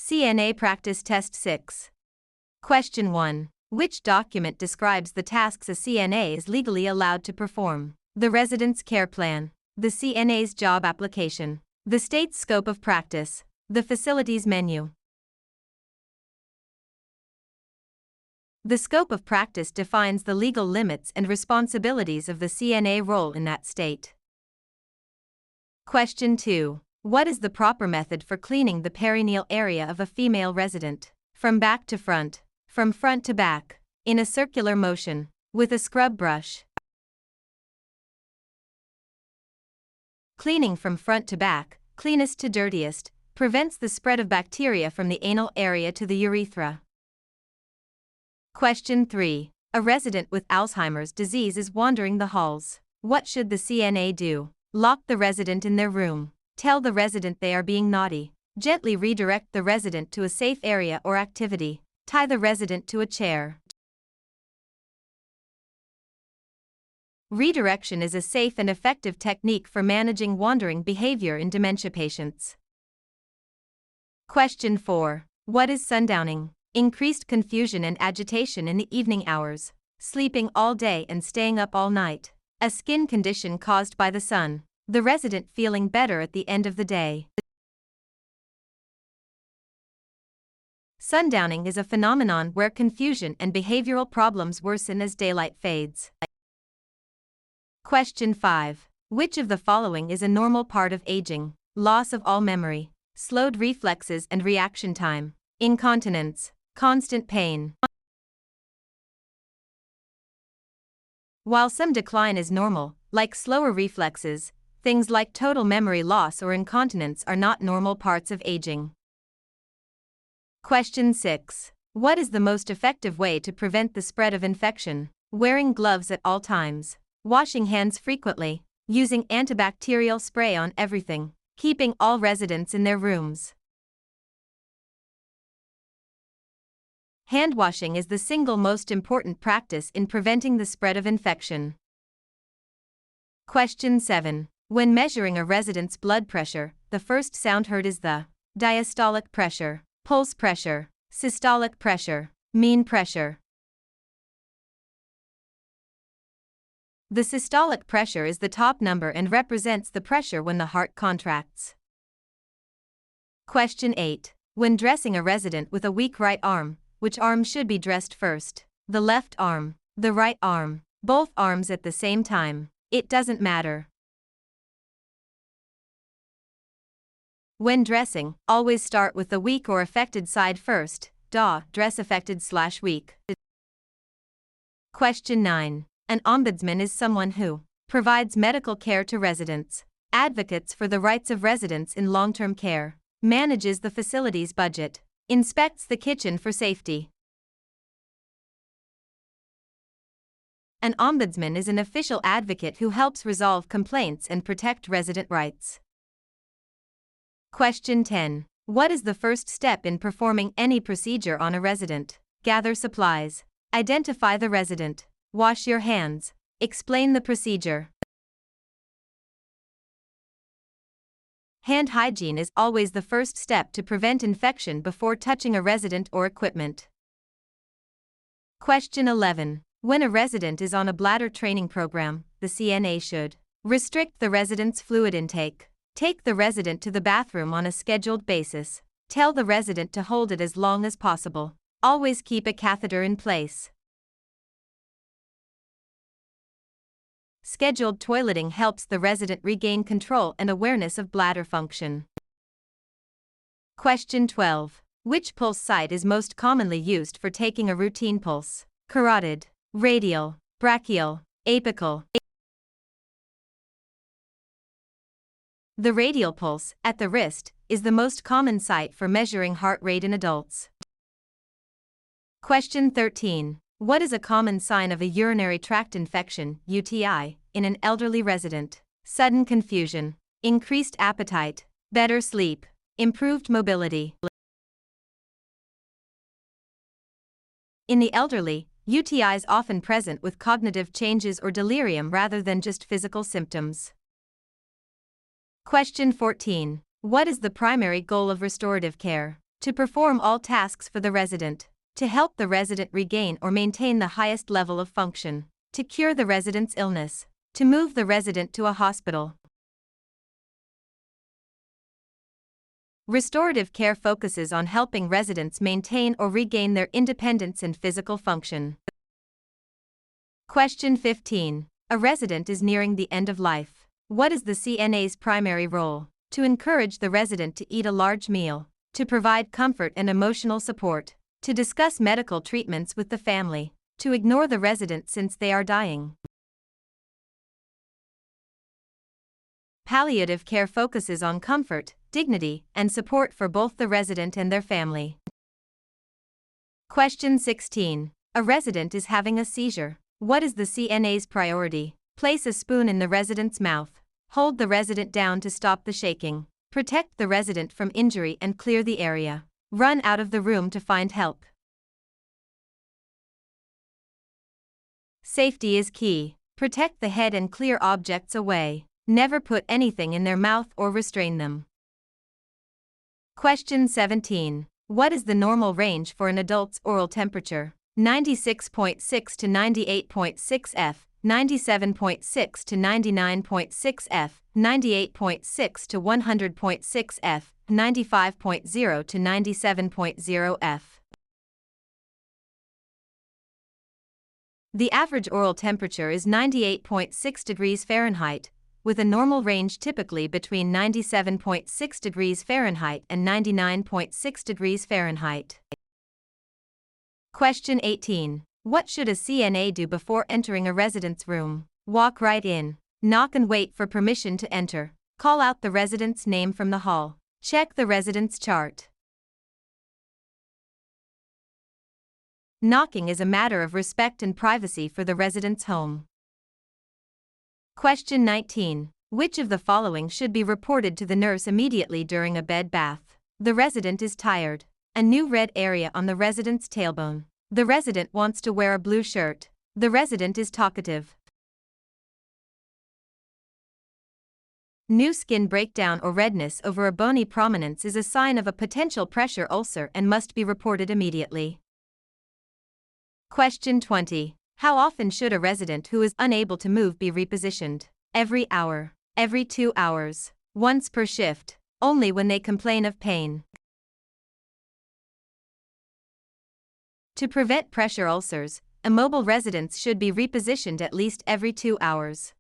CNA Practice Test 6. Question 1. Which document describes the tasks a CNA is legally allowed to perform? The Residence Care Plan, the CNA's job application, the state's scope of practice, the facilities menu. The scope of practice defines the legal limits and responsibilities of the CNA role in that state. Question 2. What is the proper method for cleaning the perineal area of a female resident? From back to front, from front to back, in a circular motion, with a scrub brush. Cleaning from front to back, cleanest to dirtiest, prevents the spread of bacteria from the anal area to the urethra. Question 3. A resident with Alzheimer's disease is wandering the halls. What should the CNA do? Lock the resident in their room. Tell the resident they are being naughty. Gently redirect the resident to a safe area or activity. Tie the resident to a chair. Redirection is a safe and effective technique for managing wandering behavior in dementia patients. Question 4. What is sundowning? Increased confusion and agitation in the evening hours, sleeping all day and staying up all night, a skin condition caused by the sun, the resident feeling better at the end of the day. Sundowning is a phenomenon where confusion and behavioral problems worsen as daylight fades. Question 5. Which of the following is a normal part of aging? Loss of all memory, slowed reflexes and reaction time, incontinence, constant pain. While some decline is normal, like slower reflexes, things like total memory loss or incontinence are not normal parts of aging. Question 6. What is the most effective way to prevent the spread of infection? Wearing gloves at all times, washing hands frequently, using antibacterial spray on everything, keeping all residents in their rooms. Hand washing is the single most important practice in preventing the spread of infection. Question 7. When measuring a resident's blood pressure, the first sound heard is the diastolic pressure, pulse pressure, systolic pressure, mean pressure. The systolic pressure is the top number and represents the pressure when the heart contracts. Question 8. When dressing a resident with a weak right arm, which arm should be dressed first? The left arm, the right arm, both arms at the same time. It doesn't matter. When dressing, always start with the weak or affected side first. Dress affected/weak. Question 9. An ombudsman is someone who provides medical care to residents, advocates for the rights of residents in long-term care, manages the facility's budget, inspects the kitchen for safety. An ombudsman is an official advocate who helps resolve complaints and protect resident rights. Question 10. What is the first step in performing any procedure on a resident? Gather supplies, identify the resident, wash your hands, explain the procedure. Hand hygiene is always the first step to prevent infection before touching a resident or equipment. Question 11. When a resident is on a bladder training program, the CNA should restrict the resident's fluid intake, take the resident to the bathroom on a scheduled basis, tell the resident to hold it as long as possible, always keep a catheter in place. Scheduled toileting helps the resident regain control and awareness of bladder function. Question 12. Which pulse site is most commonly used for taking a routine pulse? Carotid, radial, brachial, apical. The radial pulse, at the wrist, is the most common site for measuring heart rate in adults. Question 13. What is a common sign of a urinary tract infection, UTI, in an elderly resident? Sudden confusion, increased appetite, better sleep, improved mobility. In the elderly, UTI is often present with cognitive changes or delirium rather than just physical symptoms. Question 14. What is the primary goal of restorative care? To perform all tasks for the resident. To help the resident regain or maintain the highest level of function. To cure the resident's illness. To move the resident to a hospital. Restorative care focuses on helping residents maintain or regain their independence and physical function. Question 15. A resident is nearing the end of life. What is the CNA's primary role? To encourage the resident to eat a large meal. To provide comfort and emotional support. To discuss medical treatments with the family. To ignore the resident since they are dying. Palliative care focuses on comfort, dignity, and support for both the resident and their family. Question 16. A resident is having a seizure. What is the CNA's priority? Place a spoon in the resident's mouth. Hold the resident down to stop the shaking. Protect the resident from injury and clear the area. Run out of the room to find help. Safety is key. Protect the head and clear objects away. Never put anything in their mouth or restrain them. Question 17. What is the normal range for an adult's oral temperature? 96.6 to 98.6 F, 97.6 to 99.6 F, 98.6 to 100.6 F, 95.0 to 97.0 F. The average oral temperature is 98.6 degrees Fahrenheit, with a normal range typically between 97.6 degrees Fahrenheit and 99.6 degrees Fahrenheit. Question 18. What should a CNA do before entering a resident's room? Walk right in. Knock and wait for permission to enter. Call out the resident's name from the hall. Check the resident's chart. Knocking is a matter of respect and privacy for the resident's home. Question 19. Which of the following should be reported to the nurse immediately during a bed bath? The resident is tired. A new red area on the resident's tailbone. The resident wants to wear a blue shirt. The resident is talkative. New skin breakdown or redness over a bony prominence is a sign of a potential pressure ulcer and must be reported immediately. Question 20. How often should a resident who is unable to move be repositioned? Every hour. Every 2 hours. Once per shift. Only when they complain of pain. To prevent pressure ulcers, immobile residents should be repositioned at least every 2 hours.